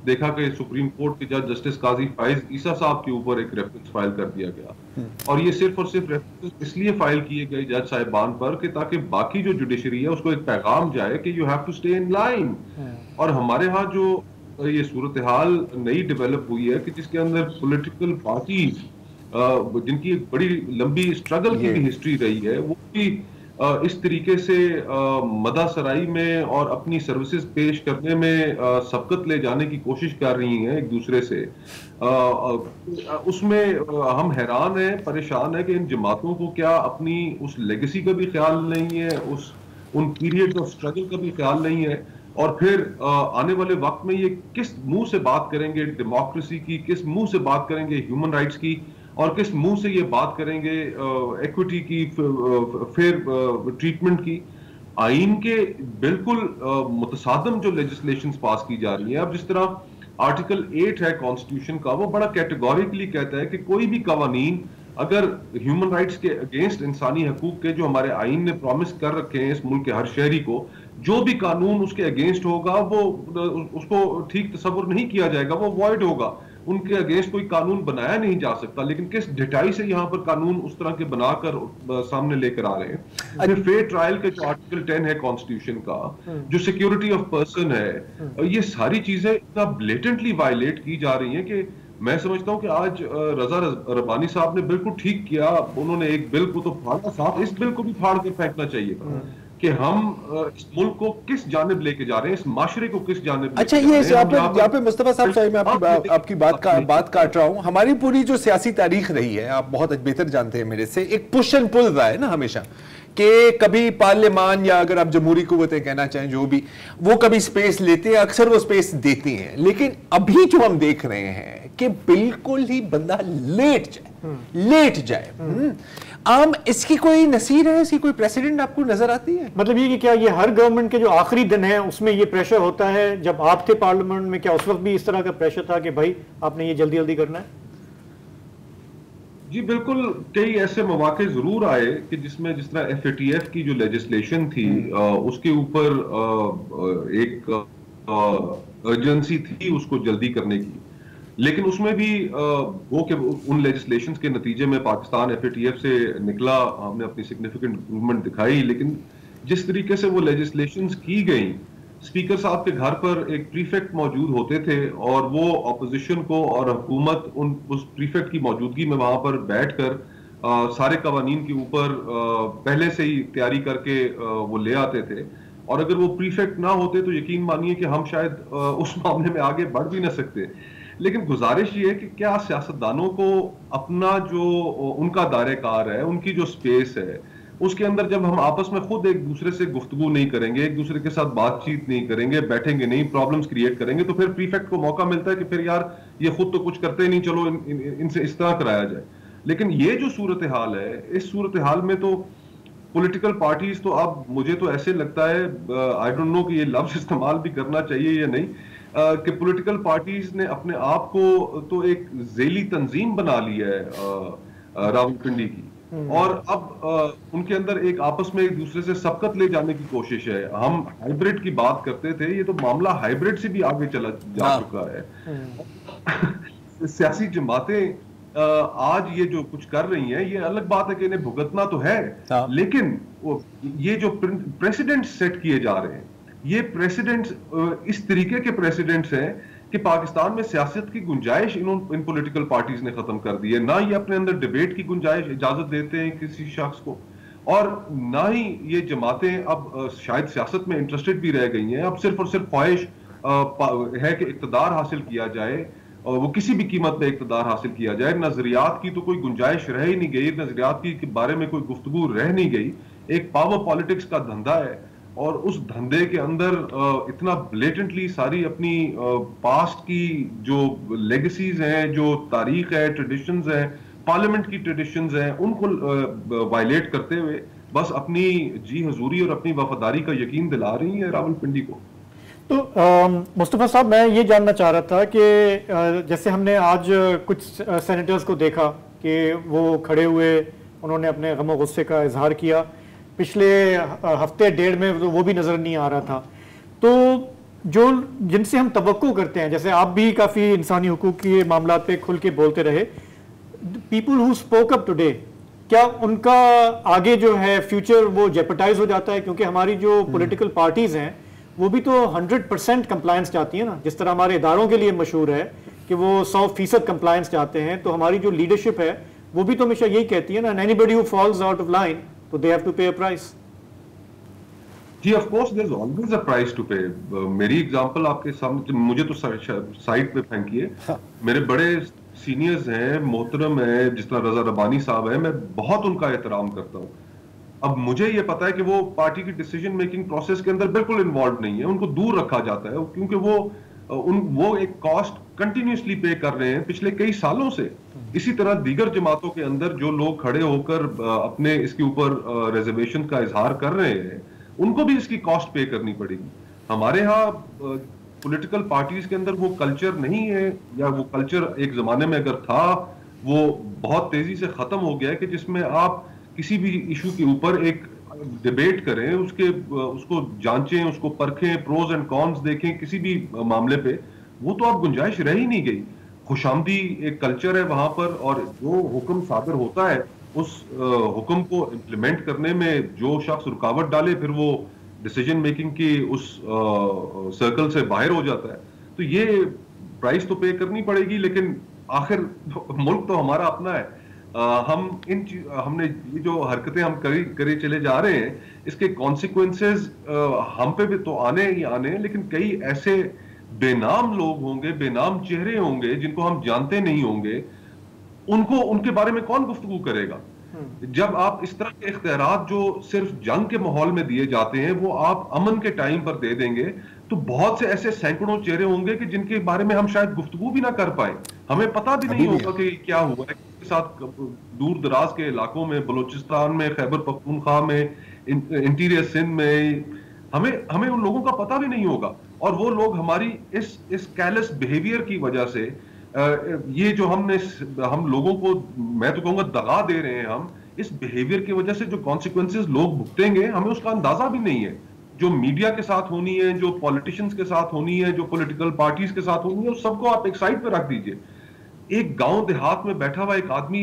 Speaker 10: دیکھا کہ سپریم کورٹ کے جج جسٹس قاضی فائز عیسیٰ صاحب کے اوپر ایک ریفرنس فائل کر دیا گیا, اور یہ صرف اور صرف ریفرنس اس لیے فائل کیے گئے جج صاحبان پر کہ تاکہ باقی جو جوڈیشری ہے اس کو ایک پیغام جائے کہ you have to stay in line. اور ہمارے ہاں جو یہ صورتحال نئی ڈیولپ ہوئی ہے کہ جس کے اندر پولیٹیکل پارٹیز جن کی ایک بڑی لمبی اسٹرگل کی بھی ہسٹری رہی ہے وہ بھی اس طریقے سے مدہ سرائی میں اور اپنی سروسز پیش کرنے میں سبقت لے جانے کی کوشش کر رہی ہیں ایک دوسرے سے, اس میں ہم حیران ہیں, پریشان ہیں کہ ان جماعتوں کو کیا اپنی اس لیگیسی کا بھی خیال نہیں ہے, ان پیریڈ آف اسٹرگل کا بھی خیال نہیں ہے, اور پھر آنے والے وقت میں یہ کس منہ سے بات کریں گے ڈیموکریسی کی, کس منہ سے بات کریں گے ہیومن رائٹس کی, اور کس منہ سے یہ بات کریں گے ایکوٹی کی, فیئر ٹریٹمنٹ کی. آئین کے بالکل متصادم جو لیجسلیشنز پاس کی جا رہی ہیں. اب جس طرح آرٹیکل 8 ہے کانسٹیٹیوشن کا, وہ بڑا کیٹیگوریکلی کہتا ہے کہ کوئی بھی قوانین اگر ہیومن رائٹس کے اگینسٹ, انسانی حقوق کے جو ہمارے آئین نے پرومس کر رکھے ہیں اس ملک کے ہر شہری کو, جو بھی قانون اس کے اگینسٹ ہوگا وہ اس کو ٹھیک تصور نہیں کیا جائے گا, وہ وائڈ ہوگا, ان کے اگینسٹ کوئی قانون بنایا نہیں جا سکتا. لیکن کس ڈٹائی سے یہاں پر قانون اس طرح کے بنا کر سامنے لے کر آ رہے ہیں. پھر فیئر ٹرائل کا جو آرٹیکل 10 ہے کانسٹیٹیوشن کا, جو سیکیورٹی آف پرسن ہے, یہ ساری چیزیں اتنا بلیٹنٹلی وائلیٹ کی جا رہی ہیں کہ میں سمجھتا ہوں کہ آج رضا ربانی صاحب نے بالکل ٹھیک کیا. انہوں نے ایک بل کو تو پھاڑا, صاحب اس بل کو بھی پھاڑ کر پھینکنا چاہیے کہ ہم اس ملک کو کس جانب لے کے جا رہے ہیں, اس معاشرے کو کس جانب.
Speaker 8: اچھا یہاں پہ مصطفیٰ صاحب چاہیے میں آپ کی بات کاٹ رہا ہوں. ہماری پوری جو سیاسی تاریخ رہی ہے, آپ بہت بہتر جانتے ہیں میرے سے, ایک پش اینڈ پل رہا ہے نا ہمیشہ, کہ کبھی پارلیمان یا اگر آپ جمہوری قوتیں کہنا چاہیں جو بھی, وہ کبھی سپیس لیتے ہیں, اکثر وہ سپیس دیتی ہیں. لیکن ابھی جو ہم دیکھ رہے ہیں کہ بالکل ہی بندہ لیٹ جائے. اس کی کوئی نصیر ہے, اس کی کوئی پریسیڈنٹ آپ کو نظر آتی ہے؟
Speaker 1: مطلب یہ کہ کیا یہ ہر گورنمنٹ کے جو آخری دن ہے اس میں یہ پریشر ہوتا ہے؟ جب آپ تھے پارلیمنٹ میں کیا اس وقت بھی اس طرح کا پریشر تھا کہ بھائی آپ نے یہ جلدی جلدی کرنا ہے؟
Speaker 10: جی بالکل, کئی ایسے مواقع ضرور آئے کہ جس میں جس طرح FATF کی جو لیجسلیشن تھی اس کے اوپر ایک ارجنسی تھی اس کو جلدی کرنے کی, لیکن اس میں بھی وہ کہ ان لیجسلیشنز کے نتیجے میں پاکستان FATF سے نکلا, ہم نے اپنی سگنیفیکنٹ امپروومنٹ دکھائی. لیکن جس طریقے سے وہ لیجسلیشنز کی گئیں, اسپیکر صاحب کے گھر پر ایک پریفیکٹ موجود ہوتے تھے اور وہ اپوزیشن کو اور حکومت اس پریفیکٹ کی موجودگی میں وہاں پر بیٹھ کر سارے قوانین کے اوپر پہلے سے ہی تیاری کر کے وہ لے آتے تھے. اور اگر وہ پریفیکٹ نہ ہوتے تو یقین مانیے کہ ہم شاید اس معاملے میں آگے بڑھ بھی نہ سکتے. لیکن گزارش یہ ہے کہ کیا سیاستدانوں کو اپنا جو ان کا دائرہ کار ہے, ان کی جو سپیس ہے, اس کے اندر جب ہم آپس میں خود ایک دوسرے سے گفتگو نہیں کریں گے, ایک دوسرے کے ساتھ بات چیت نہیں کریں گے, بیٹھیں گے نہیں, پرابلمز کریٹ کریں گے, تو پھر پریفیکٹ کو موقع ملتا ہے کہ پھر یار یہ خود تو کچھ کرتے نہیں, چلو ان سے اس طرح کرایا جائے. لیکن یہ جو صورتحال ہے, اس صورتحال میں تو پولیٹیکل پارٹیز تو اب مجھے تو ایسے لگتا ہے, آئی ڈونٹ نو کہ یہ لفظ استعمال بھی کرنا چاہیے یا نہیں, کہ پولیٹیکل پارٹیز نے اپنے آپ کو تو ایک ذیلی تنظیم بنا لی ہے راولپنڈی کی, اور اب ان کے اندر ایک آپس میں ایک دوسرے سے سبقت لے جانے کی کوشش ہے. ہم ہائیبرڈ کی بات کرتے تھے, یہ تو معاملہ ہائیبرڈ سے بھی آگے چلا جا چکا ہے. سیاسی جماعتیں آج یہ جو کچھ کر رہی ہیں, یہ الگ بات ہے کہ انہیں بھگتنا تو ہے, لیکن یہ جو پریسیڈنٹ سیٹ کیے جا رہے ہیں, یہ پریسیڈنٹس اس طریقے کے پریسیڈنٹس ہیں کہ پاکستان میں سیاست کی گنجائش ان پولیٹیکل پارٹیز نے ختم کر دی ہے. نہ یہ اپنے اندر ڈیبیٹ کی گنجائش اجازت دیتے ہیں کسی شخص کو, اور نہ ہی یہ جماعتیں اب شاید سیاست میں انٹرسٹڈ بھی رہ گئی ہیں. اب صرف اور صرف خواہش ہے کہ اقتدار حاصل کیا جائے, اور وہ کسی بھی قیمت پہ اقتدار حاصل کیا جائے. نظریات کی تو کوئی گنجائش رہ ہی نہیں گئی, نظریات کے بارے میں کوئی گفتگو رہ نہیں گئی. ایک پاور پالیٹکس کا دھندا ہے, اور اس دھندے کے اندر اتنا بلیٹنٹلی ساری اپنی پاسٹ کی جو لیگیسیز ہیں, جو تاریخ ہے, ٹریڈیشنز ہیں, پارلیمنٹ کی ٹریڈیشنز ہیں, ان کو وائلیٹ کرتے ہوئے بس اپنی جی حضوری اور اپنی وفاداری کا یقین دلا رہی ہیں راولپنڈی کو.
Speaker 1: تو مصطفیٰ صاحب میں یہ جاننا چاہ رہا تھا کہ جیسے ہم نے آج کچھ سینیٹرز کو دیکھا کہ وہ کھڑے ہوئے, انہوں نے اپنے غم و غصے کا اظہار کیا, پچھلے ہفتے ڈیڑھ میں وہ بھی نظر نہیں آ رہا تھا. تو جو جن سے ہم توقع کرتے ہیں, جیسے آپ بھی کافی انسانی حقوق کے معاملات پہ کھل کے بولتے رہے, people who spoke up today, کیا ان کا آگے جو ہے فیوچر وہ جیپٹائز ہو جاتا ہے؟ کیونکہ ہماری جو پولیٹیکل پارٹیز ہیں وہ بھی تو 100% کمپلائنس چاہتی ہیں نا, جس طرح ہمارے اداروں کے لیے مشہور ہے کہ وہ 100% کمپلائنس چاہتے ہیں, تو ہماری جو لیڈرشپ ہے وہ بھی تو ہمیشہ یہی کہتی ہے نا, anybody who falls out of line so they have to pay a price.
Speaker 10: جی of course there is always a price to pay. میری ایگزامپل آپ کے سامنے, مجھے تو سائٹ پہ پھینکیے, میرے بڑے سینئرز ہیں, محترم ہیں, جس طرح رضا ربانی صاحب ہیں, میں بہت ان کا احترام کرتا ہوں. اب مجھے یہ پتا ہے کہ وہ پارٹی کی ڈیسیجن میکنگ پروسیس کے اندر بالکل انوالوڈ نہیں ہے, ان کو دور رکھا جاتا ہے کیونکہ وہ ایک کاسٹ کنٹینیوسلی پے کر رہے ہیں پچھلے کئی سالوں سے. اسی طرح دیگر جماعتوں کے اندر جو لوگ کھڑے ہو کر اپنے اس کے اوپر ریزرویشن کا اظہار کر رہے ہیں, ان کو بھی اس کی کاسٹ پے کرنی پڑے گی. ہمارے ہاں پولیٹیکل پارٹیز کے اندر وہ کلچر نہیں ہے, یا وہ کلچر ایک زمانے میں اگر تھا وہ بہت تیزی سے ختم ہو گیا ہے, کہ جس میں آپ کسی بھی ایشو کے اوپر ایک ڈیبیٹ کریں, اس کو جانچیں, اس کو پرکھیں, پروز اینڈ کونز دیکھیں کسی بھی معاملے پہ, وہ تو اب گنجائش رہ ہی نہیں گئی. خوشامدی ایک کلچر ہے وہاں پر, اور جو حکم صادر ہوتا ہے اس حکم کو امپلیمنٹ کرنے میں جو شخص رکاوٹ ڈالے پھر وہ ڈیسیجن میکنگ کی اس سرکل سے باہر ہو جاتا ہے. تو یہ پرائز تو پے کرنی پڑے گی, لیکن آخر ملک تو ہمارا اپنا ہے. ہم نے یہ جو حرکتیں ہم کری چلے جا رہے ہیں, اس کے کانسیکوینسز ہم پہ بھی تو آنے ہی آنے ہیں, لیکن کئی ایسے بے نام لوگ ہوں گے, بے نام چہرے ہوں گے جن کو ہم جانتے نہیں ہوں گے, ان کے بارے میں کون گفتگو کرے گا؟ جب آپ اس طرح کے اختیارات جو صرف جنگ کے ماحول میں دیے جاتے ہیں وہ آپ امن کے ٹائم پر دے دیں گے, تو بہت سے ایسے سینکڑوں چہرے ہوں گے کہ جن کے بارے میں ہم شاید گفتگو بھی نہ کر پائیں, ہمیں پتہ بھی نہیں ہوگا کہ کیا ہوا ہے کے ساتھ. دور دراز کے علاقوں میں, بلوچستان میں, خیبر پختونخوا میں, انٹیریئر سندھ میں, ہمیں ان لوگوں کا پتہ بھی نہیں ہوگا. اور وہ لوگ ہماری اس کیلس بیہیویئر کی وجہ سے, یہ جو ہم لوگوں کو, میں تو کہوں گا دغا دے رہے ہیں ہم, اس بیہیویئر کی وجہ سے جو کانسیکوینسز لوگ بھگتیں گے ہمیں اس کا اندازہ بھی نہیں ہے. جو میڈیا کے ساتھ ہونی ہے, جو پولیٹیشینز کے ساتھ ہونی ہے, جو پولیٹیکل پارٹیز کے ساتھ ہونی ہے, اس سب کو آپ ایک سائڈ پہ رکھ دیجئے. ایک گاؤں دیہات میں بیٹھا ہوا ایک آدمی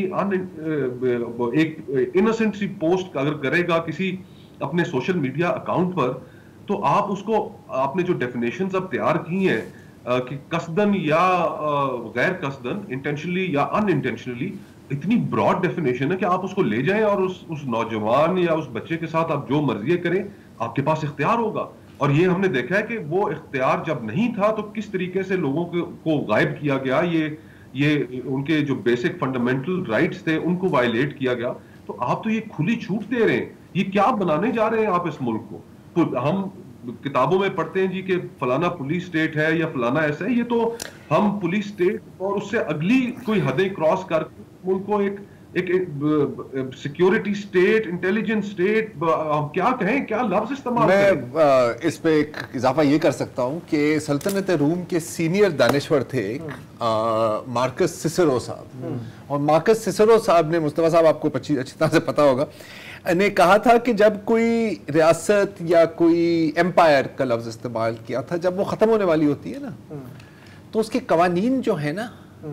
Speaker 10: ایک انوسنٹ سی پوسٹ اگر کرے گا کسی اپنے سوشل میڈیا اکاؤنٹ پر, تو آپ اس کو, آپ نے جو ڈیفینیشنز اب تیار کی ہیں کہ قصدن یا غیر قصدن, انٹینشنلی یا ان انٹینشنلی, اتنی براڈ ڈیفینیشن ہے کہ آپ اس کو لے جائیں اور اس نوجوان یا اس بچے کے ساتھ آپ جو مرضی کریں, آپ کے پاس اختیار ہوگا. اور یہ ہم نے دیکھا ہے کہ وہ اختیار جب نہیں تھا تو کس طریقے سے لوگوں کو غائب کیا گیا, یہ ان کے جو بیسک فنڈامنٹل رائٹس تھے ان کو وائلیٹ کیا گیا. تو آپ تو یہ کھلی چھوٹ دے رہے ہیں, یہ کیا بنانے جا رہے ہیں آپ اس ملک کو؟ ہم کتابوں میں پڑھتے ہیں جی کہ فلانا پولیس اسٹیٹ ہے یا فلانا ایسا ہے, یہ تو ہم پولیس اسٹیٹ اور اس سے اگلی کوئی حدیں کراس کر کے ملک کو ایک سیکیورٹی اسٹیٹ, انٹیلیجنس اسٹیٹ, کیا کہیں, کیا لفظ استعمال کریں.
Speaker 8: میں اس پہ ایک اضافہ یہ کر سکتا ہوں کہ سلطنت روم کے سینئر دانشور تھے مارکس سسرو صاحب, اور مارکس سسرو صاحب نے, مصطفیٰ صاحب آپ کو اچھی طرح سے پتا ہوگا, نے کہا تھا کہ جب کوئی ریاست یا کوئی ایمپائر کا لفظ استعمال کیا تھا, جب وہ ختم ہونے والی ہوتی ہے نا تو اس کے قوانین جو ہیں نا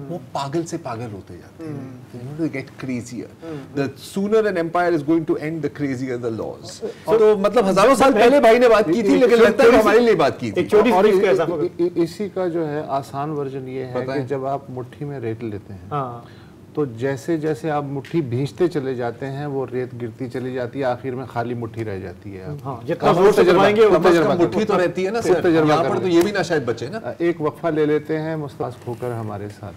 Speaker 8: وہ پاگل سے پاگل ہوتے جاتے ہیں. They get crazier. The sooner an empire is going to end, the crazier the laws. تو مطلب ہزاروں سال پہلے بھائی نے بات کی تھی, لیکن لگتا ہے ہمارے لیے بات کی تھی.
Speaker 9: اور اسی کا جو ہے آسان ورژن یہ ہے کہ جب آپ مٹھی میں ریت لیتے ہیں تو جیسے جیسے آپ مٹھی بھینچتے چلے جاتے ہیں وہ ریت گرتی چلی جاتی ہے, آخر میں خالی مٹھی رہ جاتی ہے.
Speaker 1: جتنا زور سے دبائیں گے
Speaker 8: مٹھی تو رہتی ہے نا سر, یہاں پر تو یہ بھی نہ شاید بچے نا.
Speaker 9: ایک وقفہ لے لیتے ہیں, مصطفیٰ کھوکر ہمارے ساتھ.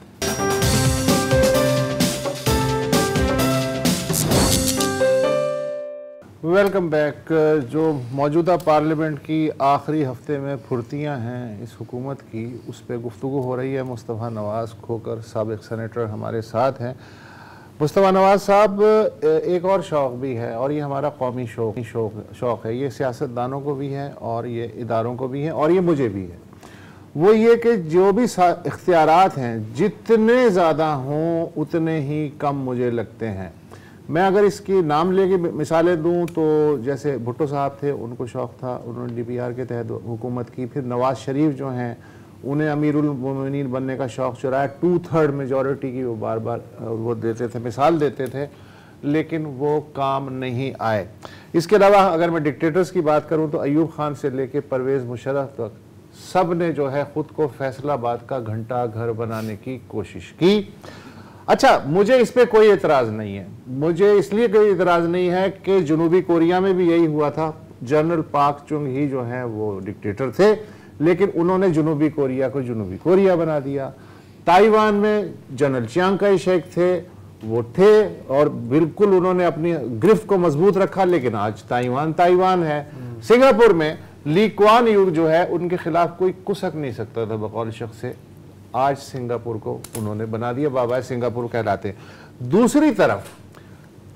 Speaker 9: Welcome back. جو موجودہ پارلیمنٹ کی آخری ہفتے میں پھرتیاں ہیں اس حکومت کی, اس پہ گفتگو ہو رہی ہے. مصطفیٰ نواز کھوکر سابق سینیٹر ہمارے ساتھ ہیں. مصطفیٰ نواز صاحب، ایک اور شوق بھی ہے اور یہ ہمارا قومی شوق ہے، یہ سیاستدانوں کو بھی ہے اور یہ اداروں کو بھی ہے اور یہ مجھے بھی ہے، وہ یہ کہ جو بھی اختیارات ہیں جتنے زیادہ ہوں اتنے ہی کم مجھے لگتے ہیں۔ میں اگر اس کی نام لے کے مثالیں دوں تو جیسے بھٹو صاحب تھے، ان کو شوق تھا، انہوں نے DPR کے تحت حکومت کی، پھر نواز شریف جو ہیں انہیں امیر المومنین بننے کا شوق چرایا، 2/3 میجورٹی کی وہ بار بار وہ دیتے تھے، مثال دیتے تھے، لیکن وہ کام نہیں آئے۔ اس کے علاوہ اگر میں ڈکٹیٹرز کی بات کروں تو ایوب خان سے لے کے پرویز مشرف تک سب نے جو ہے خود کو فیصل آباد کا گھنٹہ گھر بنانے کی کوشش کی۔ اچھا، مجھے اس پہ کوئی اعتراض نہیں ہے، مجھے اس لیے کوئی اعتراض نہیں ہے کہ جنوبی کوریا میں بھی یہی ہوا تھا، جنرل پارک چنگ ہی جو ہیں وہ ڈکٹیٹر تھے، لیکن انہوں نے جنوبی کوریا کو جنوبی کوریا بنا دیا۔ تائیوان میں جنرل چیانگ کائی شیک تھے، وہ تھے اور بالکل انہوں نے اپنی گرفت کو مضبوط رکھا، لیکن آج تائیوان ہے۔ سنگاپور میں لی کوان یو جو ہے ان کے خلاف کوئی کسک نہیں سکتا تھا بقول شخص سے، آج سنگاپور کو انہوں نے بنا دیا، بابا سنگاپور کہلاتے ہیں۔ دوسری طرف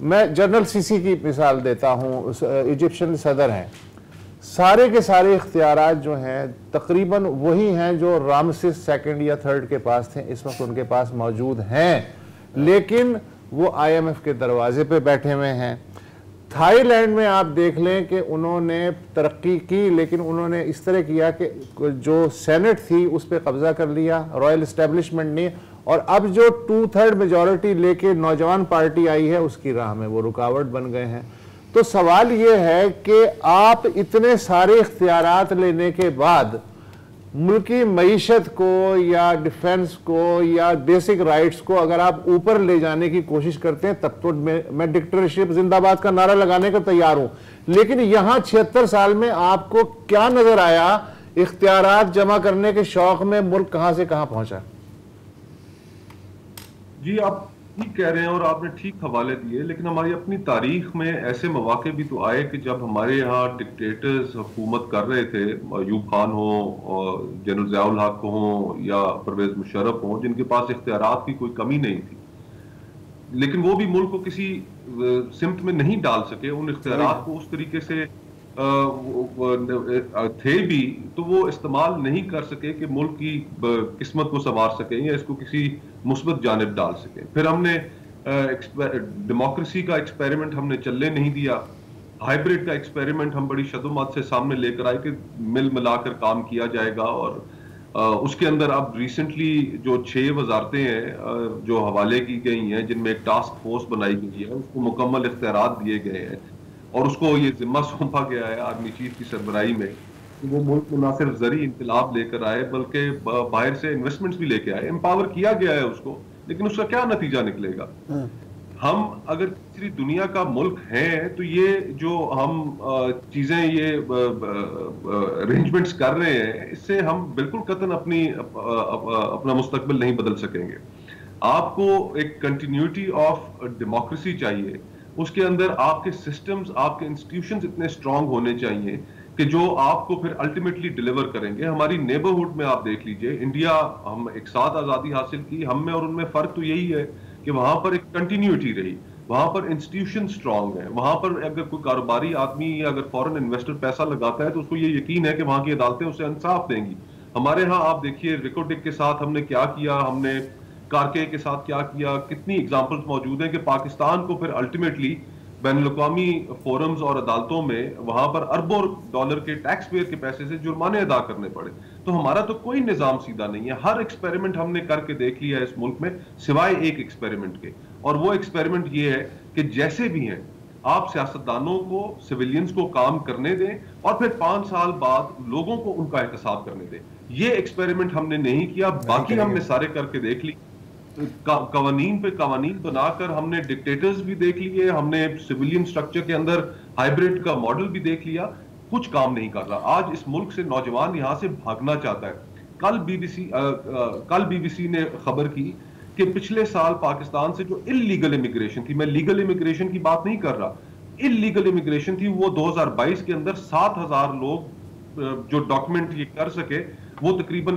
Speaker 9: میں جنرل سیسی کی مثال دیتا ہوں، ایجپشن صدر ہیں، سارے کے سارے اختیارات جو ہیں تقریباً وہی ہیں جو رامسس سیکنڈ یا تھرڈ کے پاس تھے، اس وقت ان کے پاس موجود ہیں، لیکن وہ IMF کے دروازے پہ بیٹھے ہوئے ہیں۔ تھائی لینڈ میں آپ دیکھ لیں کہ انہوں نے ترقی کی، لیکن انہوں نے اس طرح کیا کہ جو سینٹ تھی اس پہ قبضہ کر لیا، رائل اسٹیبلشمنٹ نے، اور اب جو 2/3 میجورٹی لے کے نوجوان پارٹی آئی ہے اس کی راہ میں وہ رکاوٹ بن گئے ہیں۔ تو سوال یہ ہے کہ آپ اتنے سارے اختیارات لینے کے بعد ملکی معیشت کو یا ڈیفنس کو یا بیسک رائٹس کو اگر آپ اوپر لے جانے کی کوشش کرتے ہیں، تب تو میں ڈکٹیٹرشپ زندہ باد کا نعرہ لگانے کا تیار ہوں، لیکن یہاں 76 سال میں آپ کو کیا نظر آیا اختیارات جمع کرنے کے شوق میں ملک کہاں سے کہاں پہنچا؟
Speaker 10: جی آپ ٹھیک کہہ رہے ہیں اور آپ نے ٹھیک حوالے دیے، لیکن ہماری اپنی تاریخ میں ایسے مواقع بھی تو آئے کہ جب ہمارے یہاں ڈکٹیٹرز حکومت کر رہے تھے، ایوب خان ہوں، جنرل ضیاء الحق ہوں یا پرویز مشرف ہوں، جن کے پاس اختیارات کی کوئی کمی نہیں تھی، لیکن وہ بھی ملک کو کسی سمت میں نہیں ڈال سکے، ان اختیارات کو اس طریقے سے تھے بھی تو وہ استعمال نہیں کر سکے کہ ملک کی قسمت کو سنوار سکیں یا اس کو کسی مثبت جانب ڈال سکیں۔ پھر ہم نے ڈیموکریسی کا ایکسپیریمنٹ ہم نے چلنے نہیں دیا، ہائیبریڈ کا ایکسپیریمنٹ ہم بڑی شدومات سے سامنے لے کر آئے کہ مل ملا کر کام کیا جائے گا، اور اس کے اندر اب ریسنٹلی جو 6 وزارتیں ہیں جو حوالے کی گئی ہیں، جن میں ایک ٹاسک فورس بنائی گئی ہے، اس کو مکمل اختیارات دیے گئے ہیں اور اس کو یہ ذمہ سونپا گیا ہے آرمی چیف کی سربراہی میں کہ وہ ملک کو نہ صرف زرعی انقلاب لے کر آئے بلکہ باہر سے انویسٹمنٹس بھی لے کے آئے، امپاور کیا گیا ہے اس کو، لیکن اس کا کیا نتیجہ نکلے گا؟ ہم اگر تیسری دنیا کا ملک ہیں تو یہ جو ہم چیزیں یہ ارینجمنٹس کر رہے ہیں، اس سے ہم بالکل قطعاً اپنا مستقبل نہیں بدل سکیں گے۔ آپ کو ایک کنٹینیوٹی آف ڈیموکریسی چاہیے، اس کے اندر آپ کے سسٹمز، آپ کے انسٹیٹیوشنز اتنے اسٹرانگ ہونے چاہیے کہ جو آپ کو پھر الٹیمیٹلی ڈیلیور کریں گے۔ ہماری نیبرہڈ میں آپ دیکھ لیجئے، انڈیا، ہم ایک ساتھ آزادی حاصل کی، ہم میں اور ان میں فرق تو یہی ہے کہ وہاں پر ایک کنٹینیوٹی رہی، وہاں پر انسٹیٹیوشن سٹرانگ ہیں، وہاں پر اگر کوئی کاروباری آدمی یا اگر فورن انویسٹر پیسہ لگاتا ہے تو اس کو یہ یقین ہے کہ وہاں کی عدالتیں اسے انصاف دیں گی۔ ہمارے ہاں آپ دیکھیے ریکوڈک کے ساتھ ہم نے کیا کیا، ہم نے کارکے کے ساتھ کیا کیا، کتنی اگزامپلز موجود ہیں کہ پاکستان کو پھر الٹیمیٹلی بین الاقوامی فورمز اور عدالتوں میں وہاں پر اربوں ڈالر کے ٹیکس پیئر کے پیسے سے جرمانے ادا کرنے پڑے۔ تو ہمارا تو کوئی نظام سیدھا نہیں ہے، ہر ایکسپیریمنٹ ہم نے کر کے دیکھ لیا ہے اس ملک میں سوائے ایک ایکسپیریمنٹ کے، اور وہ ایکسپیریمنٹ یہ ہے کہ جیسے بھی ہیں آپ سیاستدانوں کو، سویلینز کو کام کرنے دیں اور پھر 5 سال بعد لوگوں کو ان کا احتساب کرنے دیں۔ یہ ایکسپیریمنٹ ہم نے نہیں کیا، باقی ہم نے سارے کر کے دیکھ لی، قوانین پہ قوانین بنا کر ہم نے ڈکٹیٹرز بھی دیکھ لیے، ہم نے سویلین سٹرکچر کے اندر ہائیبریڈ کا ماڈل بھی دیکھ لیا، کچھ کام نہیں کر رہا۔ آج اس ملک سے نوجوان یہاں سے بھاگنا چاہتا ہے۔ کل بی بی سی نے خبر کی کہ پچھلے سال پاکستان سے جو اللیگل امیگریشن تھی، میں لیگل امیگریشن کی بات نہیں کر رہا، اللیگل امیگریشن تھی، وہ 2022 کے اندر 7,000 لوگ جو ڈاکومنٹ یہ کر سکے، وہ تقریباً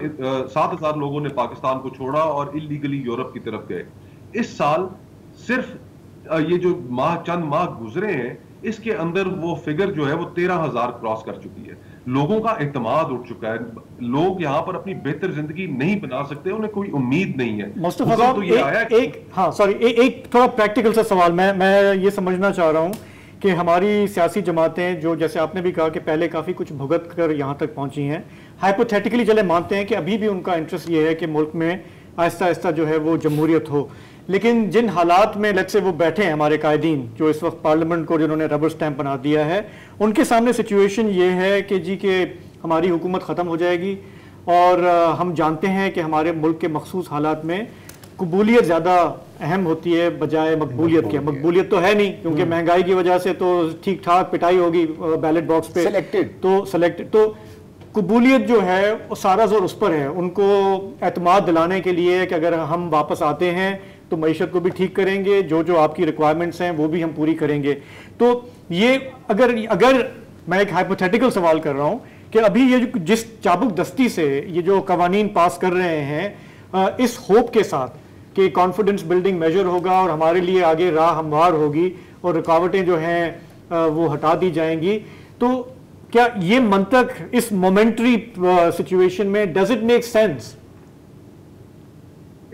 Speaker 10: 7,000 لوگوں نے پاکستان کو چھوڑا اور اللیگلی یورپ کی طرف گئے۔ اس سال صرف یہ جو چند ماہ گزرے ہیں اس کے اندر وہ فگر جو ہے وہ 13,000 کراس کر چکی ہے. لوگوں کا اعتماد اٹھ چکا ہے. لوگ یہاں پر اپنی بہتر زندگی نہیں بنا سکتے, انہیں کوئی امید نہیں ہے.
Speaker 1: مصطفیٰ صاحب ایک تھوڑا پریکٹیکل سا سوال میں یہ سمجھنا چاہ رہا ہوں کہ ہماری سیاسی جماعتیں جو جیسے آپ نے بھی کہا کہ پہلے کافی کچھ بھگت کر یہاں تک پہنچی ہیں, ہائپوتھیٹیکلی چلے مانتے ہیں کہ ابھی بھی ان کا انٹرسٹ یہ ہے کہ ملک میں آہستہ آہستہ جو ہے وہ جمہوریت ہو, لیکن جن حالات میں لیٹ سے وہ بیٹھے ہیں ہمارے قائدین جو اس وقت پارلیمنٹ کو جنہوں نے ربر سٹیمپ بنا دیا ہے, ان کے سامنے سچویشن یہ ہے کہ جی کہ ہماری حکومت ختم ہو جائے گی اور ہم جانتے ہیں کہ ہمارے ملک کے مخصوص حالات میں قبولیت زیادہ اہم ہوتی ہے بجائے مقبولیت کے. مقبولیت تو ہے نہیں کیونکہ مہنگائی کی وجہ سے تو ٹھیک ٹھاک پٹائی ہوگی بیلٹ باکس پہ سلیکٹڈ, تو قبولیت جو ہے وہ سارا زور اس پر ہے, ان کو اعتماد دلانے کے لیے کہ اگر ہم واپس آتے ہیں تو معیشت کو بھی ٹھیک کریں گے, جو آپ کی ریکوائرمنٹس ہیں وہ بھی ہم پوری کریں گے. تو یہ اگر میں ایک ہائپوتھیٹیکل سوال کر رہا ہوں کہ ابھی یہ جس چابک دستی سے یہ جو قوانین پاس کر رہے ہیں اس ہوپ کے ساتھ کہ کانفیڈنس بلڈنگ میجر ہوگا اور ہمارے لیے آگے راہ ہموار ہوگی اور رکاوٹیں جو ہیں وہ ہٹا دی جائیں گی, تو کیا یہ منطق اس مومنٹری سچویشن میں does it make sense?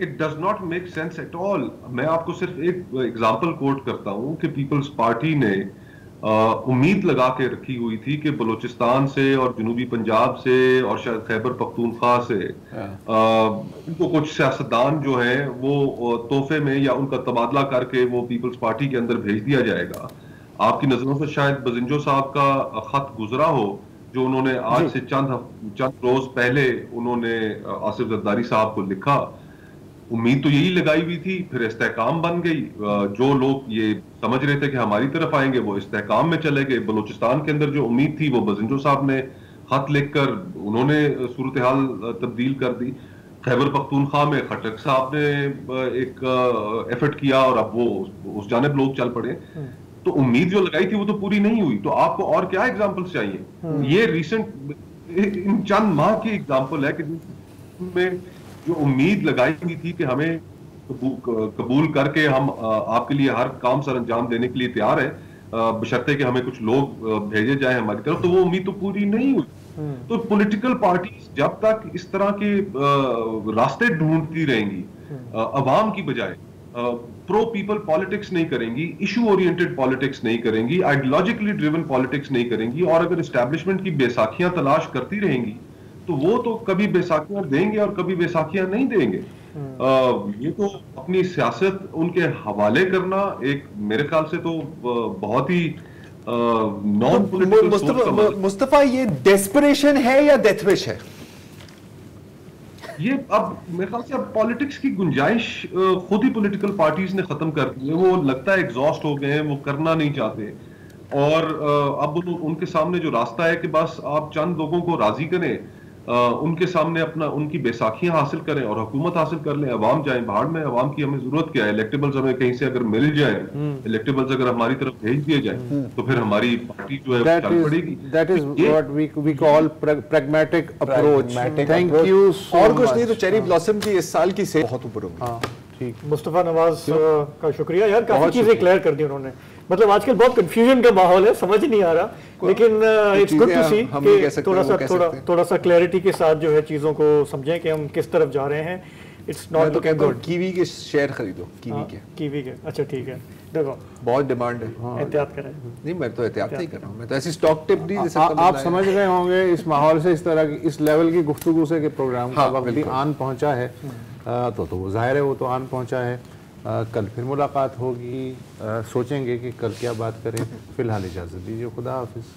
Speaker 10: It does not make sense at all. میں آپ کو صرف ایک ایگزامپل کوٹ کرتا ہوں کہ پیپلز پارٹی نے امید لگا کے رکھی ہوئی تھی کہ بلوچستان سے اور جنوبی پنجاب سے اور شاید خیبر پختونخوا سے ان کو کچھ سیاستدان جو ہیں وہ تحفے میں یا ان کا تبادلہ کر کے وہ پیپلز پارٹی کے اندر بھیج دیا جائے گا. آپ کی نظروں سے شاید بزنجو صاحب کا خط گزرا ہو جو انہوں نے آج سے چند روز پہلے انہوں نے آصف زرداری صاحب کو لکھا. امید تو یہی لگائی ہوئی تھی, پھر استحکام بن گئی. جو لوگ یہ سمجھ رہے تھے کہ ہماری طرف آئیں گے وہ استحکام میں چلے گئے. بلوچستان کے اندر جو امید تھی وہ بزنجو صاحب نے خط لکھ کر انہوں نے صورتحال تبدیل کر دی. خیبر پختونخوا میں خٹک صاحب نے ایک ایفرٹ کیا اور اب وہ اس جانب لوگ چل پڑے. تو امید جو لگائی تھی وہ تو پوری نہیں ہوئی. تو آپ کو اور کیا ایگزامپلس چاہیے؟ یہ ریسنٹ ان چند ماہ کی ایگزامپل ہے کہ میں جو امید لگائی ہوئی تھی کہ ہمیں قبول کر کے ہم آپ کے لیے ہر کام سر انجام دینے کے لیے تیار ہیں بشرطے کہ ہمیں کچھ لوگ بھیجے جائیں ہماری طرف, تو وہ امید تو پوری نہیں ہوئی. تو پولیٹیکل پارٹیز جب تک اس طرح کے راستے ڈھونڈتی رہیں گی عوام کی بجائے, پرو پیپل پالیٹکس نہیں کریں گی, ایشو اورینٹڈ پالیٹکس نہیں کریں گی, آئیڈیالوجیکلی ڈریون پالیٹکس نہیں کریں گی, اور اگر اسٹیبلشمنٹ کی بیساکھیاں تلاش کرتی رہیں گی تو وہ تو کبھی بیساکھیاں دیں گے اور کبھی بیساکھیاں نہیں دیں گے. یہ تو اپنی سیاست ان کے حوالے کرنا ایک میرے خیال سے تو بہت ہی نان پولیٹیکل.
Speaker 8: مصطفیٰ یہ ڈیسپریشن ہے یا ڈیتھ وش ہے؟
Speaker 10: یہ اب میرے خیال سے اب پالیٹکس کی گنجائش خود ہی پولیٹیکل پارٹیز نے ختم کر دی ہے. وہ لگتا ہے ایگزاسٹ ہو گئے ہیں, وہ کرنا نہیں چاہتے, اور اب ان کے سامنے جو راستہ ہے کہ بس آپ چند لوگوں کو راضی کریں, ان کے سامنے اپنا ان کی بیساکھیاں حاصل کریں اور حکومت حاصل کر لیں. عوام جائیں بھاڑ میں, عوام کی ہمیں ضرورت کیا ہے؟ الیکٹیبلز ہمیں کہیں سے اگر مل جائیں, الیکٹیبلز اگر ہماری طرف بھیج دیے جائیں تو پھر ہماری پارٹی جو ہے چل پڑے گی.
Speaker 9: That is what we call pragmatic approach. Thank you so much.
Speaker 8: اور کچھ نہیں تو چیری بلاسم کی اس سال کی سے بہت اوپر ہوگی.
Speaker 1: مصطفیٰ نواز کا شکریہ یار, کافی چیزیں کلیئر کر دی انہوں نے. مطلب آج کل بہت کنفیوژن کا ماحول ہے, سمجھ نہیں آ رہا, لیکن اٹس گڈ ٹو سی کہ تھوڑا سا کلیئرٹی کے ساتھ جو ہے چیزوں کو سمجھیں کہ ہم کس طرف جا رہے ہیں. اٹس ناٹ تو کہتا ہوں
Speaker 8: کیوی کے شیئر خریدو,
Speaker 1: کیوی کے. اچھا ٹھیک ہے, دیکھو
Speaker 8: بہت ڈیمانڈ ہے,
Speaker 1: احتیاط کریں.
Speaker 8: نہیں میں تو احتیاط نہیں کر رہا ہوں, میں تو ایسی سٹاک ٹپ نہیں.
Speaker 9: آپ سمجھ رہے ہوں گے اس ماحول سے, اس طرح کی اس لیول کی گفتگو سے کہ پروگرام کا وقت بھی آن پہنچا ہے, تو وہ ظاہر ہے وہ تو آن پہنچا ہے. کل پھر ملاقات ہوگی, سوچیں گے کہ کل کیا بات کریں. فی الحال اجازت دیجیے, خدا حافظ.